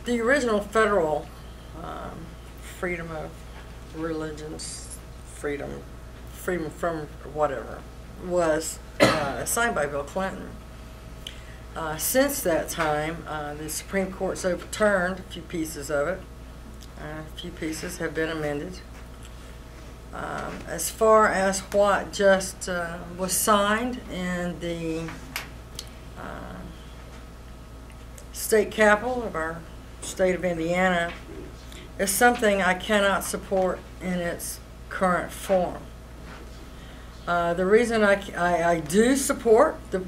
The original federal freedom of religions, freedom from whatever, was signed by Bill Clinton. Since that time, the Supreme Court's overturned a few pieces of it. A few pieces have been amended. As far as what just was signed in the state capital of our state of Indiana, is something I cannot support in its current form. The reason I do support the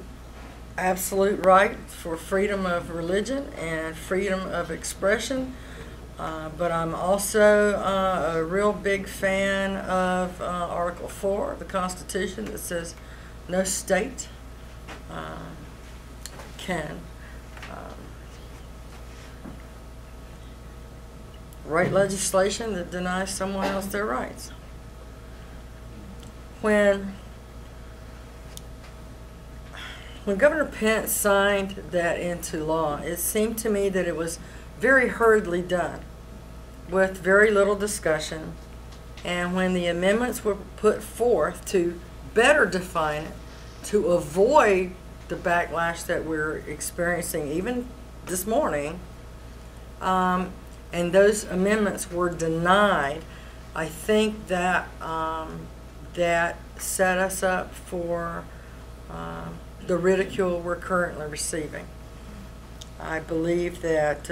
absolute right for freedom of religion and freedom of expression, but I'm also a real big fan of Article 4 of the Constitution that says no state can write legislation that denies someone else their rights. When Governor Pence signed that into law, it seemed to me that it was very hurriedly done, with very little discussion. And when the amendments were put forth to better define it, to avoid the backlash that we're experiencing even this morning, and those amendments were denied, I think that that set us up for the ridicule we're currently receiving. I believe that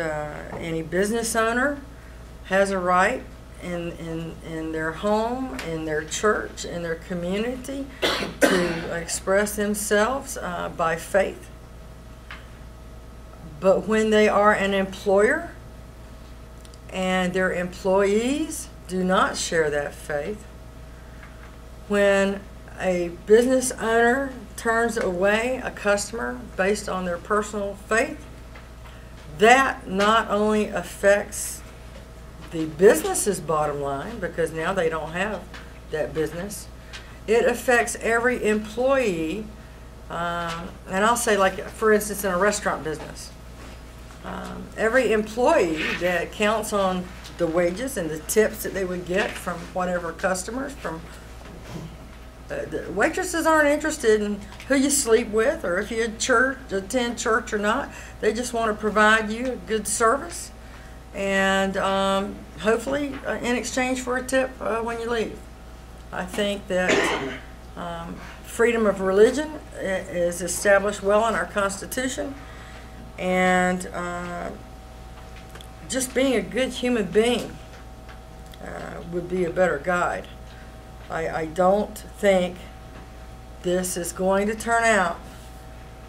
any business owner has a right in their home, in their church, in their community to express themselves by faith. But when they are an employer and their employees do not share that faith, when a business owner turns away a customer based on their personal faith, that not only affects the business's bottom line, because now they don't have that business, it affects every employee, and I'll say, like, for instance, in a restaurant business. Every employee that counts on the wages and the tips that they would get from whatever customers, from the waitresses aren't interested in who you sleep with or if you attend church or not. They just want to provide you a good service, and hopefully in exchange for a tip when you leave. I think that freedom of religion is established well in our Constitution, and just being a good human being would be a better guide. I don't think this is going to turn out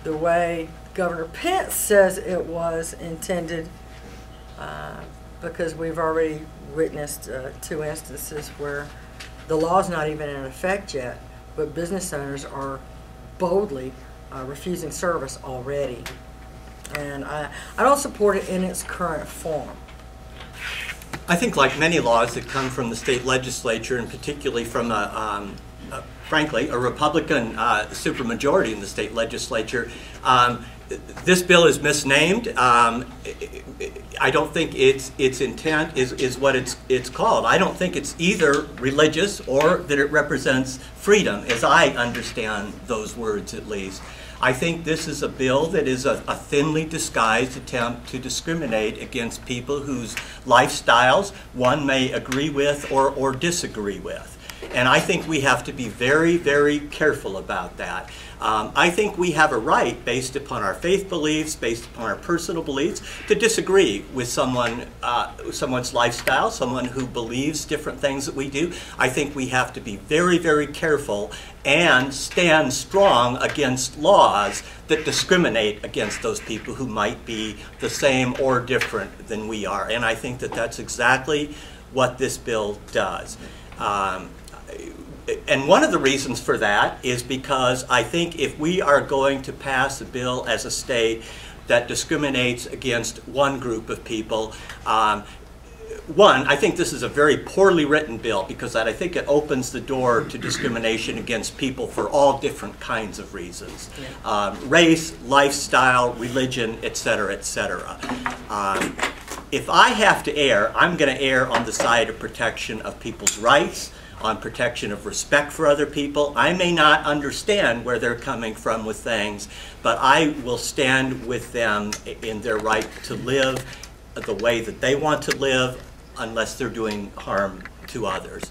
the way Governor Pence says it was intended, because we've already witnessed 2 instances where the law's not even in effect yet, but business owners are boldly refusing service already. And I don't support it in its current form. I think, like many laws that come from the state legislature, and particularly from frankly, a Republican supermajority in the state legislature, this bill is misnamed. I don't think its intent is what it's called. I don't think it's either religious or that it represents freedom, as I understand those words at least. I think this is a bill that is a thinly disguised attempt to discriminate against people whose lifestyles one may agree with or disagree with. And I think we have to be very, very careful about that. I think we have a right, based upon our faith beliefs, based upon our personal beliefs, to disagree with someone's lifestyle, someone who believes different things that we do. I think we have to be very, very careful and stand strong against laws that discriminate against those people who might be the same or different than we are. And I think that that's exactly what this bill does. And one of the reasons for that is because I think if we are going to pass a bill as a state that discriminates against one group of people, I think this is a very poorly written bill, because I think it opens the door to discrimination against people for all different kinds of reasons. Race, lifestyle, religion, etc., etc. if I have to err, I'm going to err on the side of protection of people's rights, on protection of respect for other people. I may not understand where they're coming from with things, but I will stand with them in their right to live the way that they want to live, unless they're doing harm to others.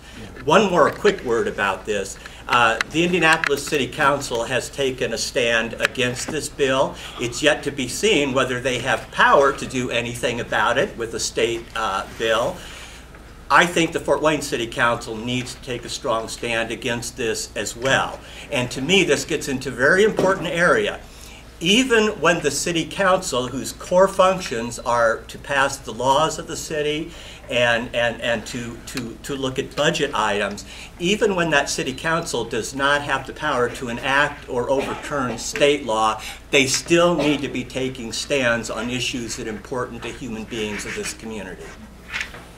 One more quick word about this. The Indianapolis City Council has taken a stand against this bill. It's yet to be seen whether they have power to do anything about it with a state bill. I think the Fort Wayne City Council needs to take a strong stand against this as well. And to me, this gets into a very important area. Even when the City Council, whose core functions are to pass the laws of the city and to look at budget items, even when that City Council does not have the power to enact or overturn state law, they still need to be taking stands on issues that are important to human beings of this community.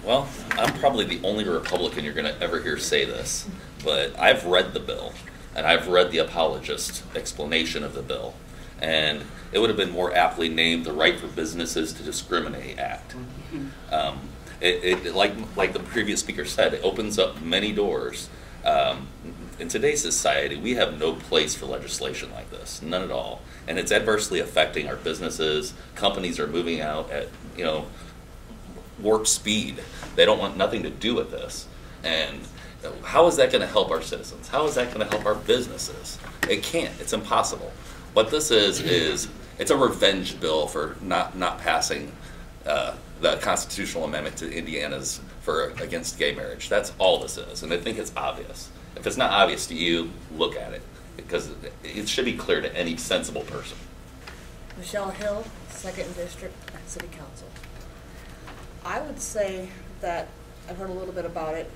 Well, I'm probably the only Republican you're going to ever hear say this, but I've read the bill, and I've read the apologist explanation of the bill, and it would have been more aptly named the Right for Businesses to Discriminate Act. Like the previous speaker said, it opens up many doors. In today's society, we have no place for legislation like this, none at all, and it's adversely affecting our businesses. Companies are moving out at, warp speed. They don't want nothing to do with this. And how is that going to help our citizens? How is that going to help our businesses? It can't. It's impossible. What this is it's a revenge bill for not passing the constitutional amendment to Indiana's against gay marriage. That's all this is, and I think it's obvious. If it's not obvious to you, look at it, because it should be clear to any sensible person. Michelle Hill, 2nd District City Council. I would say that I've heard a little bit about it.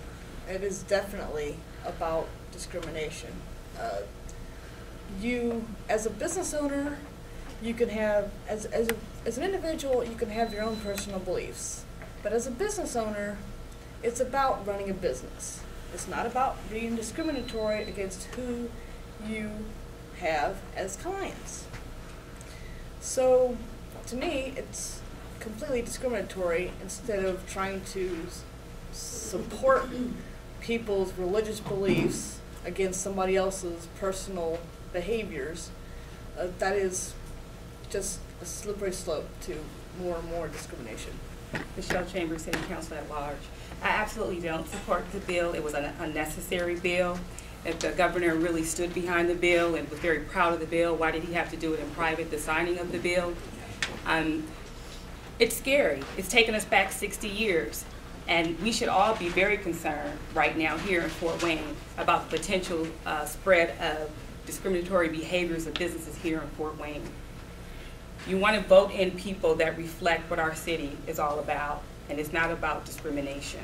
It is definitely about discrimination. You, as a business owner, you can have, as an individual, you can have your own personal beliefs. But as a business owner, it's about running a business. It's not about being discriminatory against who you have as clients. So, to me, it's completely discriminatory instead of trying to support people's religious beliefs against somebody else's personal behaviors. That is just a slippery slope to more and more discrimination. Michelle Chambers, City Council at Large. I absolutely don't support the bill. It was an unnecessary bill. If the governor really stood behind the bill and was very proud of the bill, why did he have to do it in private, the signing of the bill? It's scary. It's taken us back 60 years. And we should all be very concerned right now here in Fort Wayne about the potential spread of discriminatory behaviors of businesses here in Fort Wayne. You want to vote in people that reflect what our city is all about, and it's not about discrimination.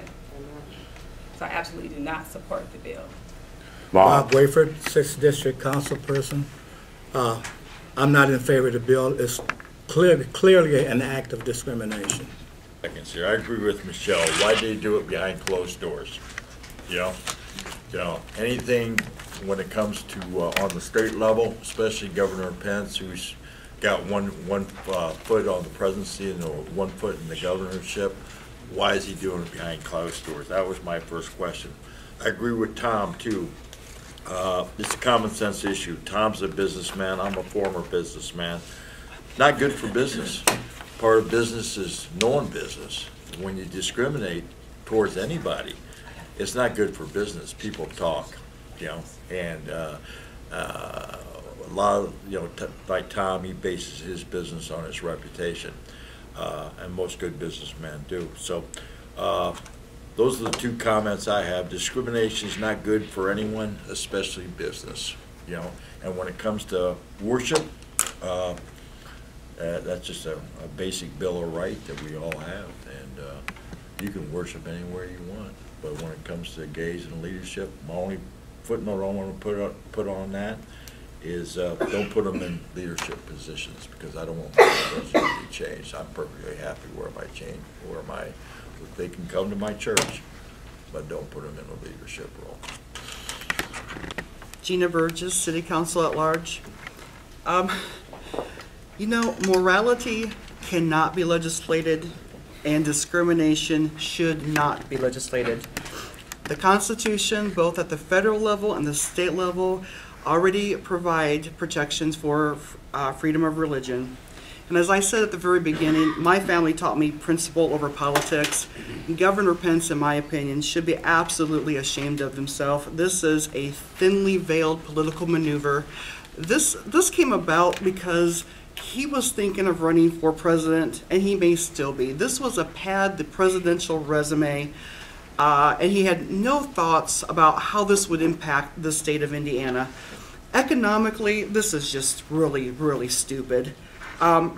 So I absolutely do not support the bill. Bob Wayford, 6th District Councilperson. I'm not in favor of the bill. It's clearly an act of discrimination. I agree with Michelle. Why do they do it behind closed doors? Anything when it comes to on the state level, especially Governor Pence, who's got one foot on the presidency and 1 foot in the governorship. Why is he doing it behind closed doors? That was my first question. I agree with Tom too. It's a common sense issue. Tom's a businessman. I'm a former businessman. Not good for business. Part of business is knowing business. When you discriminate towards anybody, it's not good for business. People talk, and a lot of, like Tom, he bases his business on his reputation, and most good businessmen do. So those are the 2 comments I have. Discrimination is not good for anyone, especially business, and when it comes to worship, that's just a basic bill of right that we all have, and you can worship anywhere you want. But when it comes to gays and leadership, my only footnote I want to put on that is don't put them in leadership positions, because I don't want my religion to be changed. I'm perfectly happy where they can come to my church, but don't put them in a leadership role. Gina Burgess, City Council at Large. Morality cannot be legislated and discrimination should not be legislated. The Constitution, both at the federal level and the state level, already provide protections for freedom of religion. And as I said at the very beginning, my family taught me principle over politics. Governor Pence, in my opinion, should be absolutely ashamed of himself. This is a thinly veiled political maneuver. This came about because he was thinking of running for president, and he may still be. This was a pad, the presidential resume, and he had no thoughts about how this would impact the state of Indiana. Economically, this is just really, really stupid.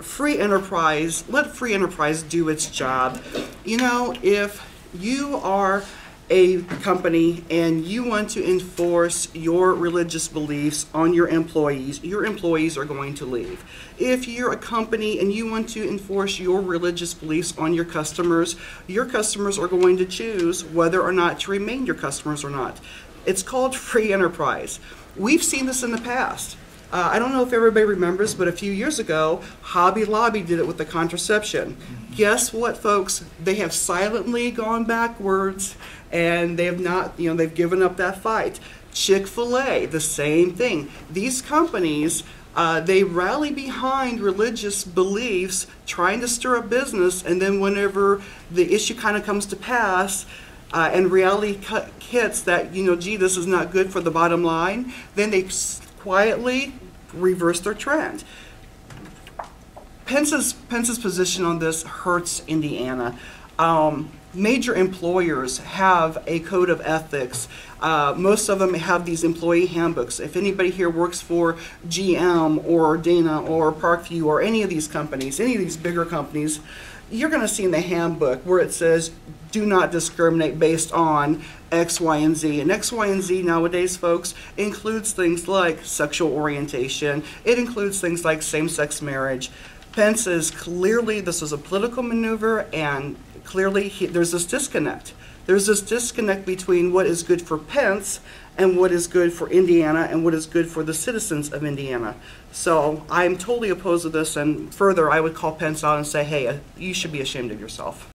Free enterprise, let free enterprise do its job. You know, if you are a company and you want to enforce your religious beliefs on your employees are going to leave. If you're a company and you want to enforce your religious beliefs on your customers are going to choose whether or not to remain your customers or not. It's called free enterprise. We've seen this in the past. I don't know if everybody remembers, but a few years ago, Hobby Lobby did it with the contraception. Guess what, folks? They have silently gone backwards, and they have not, they've given up that fight. Chick-fil-A, the same thing. These companies, they rally behind religious beliefs, trying to stir up business, and then whenever the issue kind of comes to pass, and reality hits that, gee, this is not good for the bottom line, then they quietly reverse their trend. Pence's position on this hurts Indiana. Major employers have a code of ethics. Most of them have these employee handbooks. If anybody here works for GM or Dana or Parkview or any of these companies, any of these bigger companies, you're going to see in the handbook where it says, do not discriminate based on X, Y, and Z. And X, Y, and Z nowadays, folks, includes things like sexual orientation. It includes things like same-sex marriage. Pence is clearly, this was a political maneuver, and clearly there's this disconnect. There's this disconnect between what is good for Pence and what is good for Indiana and what is good for the citizens of Indiana. So I'm totally opposed to this, and further, I would call Pence out and say, hey, you should be ashamed of yourself.